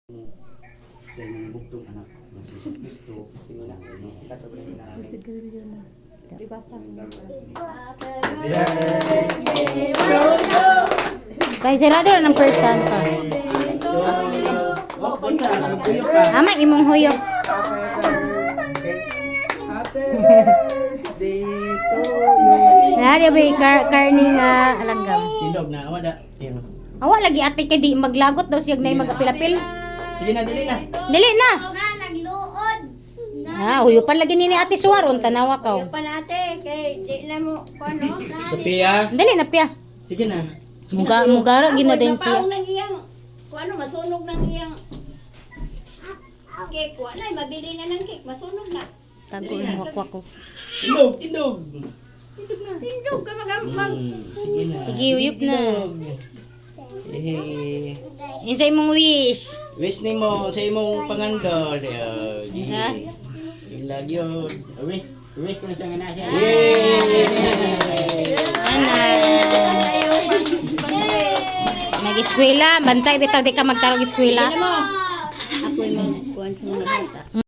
Sa inyong bugtong anak na si Jesus Cristo, simula sa katuloy na namin. Kay sarado na ng pertan ka. Ama imong huyok. Nari ba karni nga alanggam. Tindog na, wala. Awa lagi ate kay di maglagot daw siya nay magapil-apil. Sige na, dili na. Dili na. Nagluod. Huyupan lagi ni ate Suwaron tanawa ka. Yung panate kay di na mo kuno. Sophia, Dili na piya. sige na. Mugara gina din siya. Mapaw nang iyang kuno masunog nang iyang cake. Wala mabili na ng cake, masunog na. Tago yung wakwak ko. Tindog, tindog. Tindog ka magampang. Sige na. Sige, uyup na. Eh, Isa imong wish. wish ni mo sa imong pangandor. Isa? Ilag yun. Wish ko na siya nga na siya. Yay! Ana. Nag-eskwela, bantay bitaw di ka magtarog eskwela. Ako yung kuwan sa mga bata.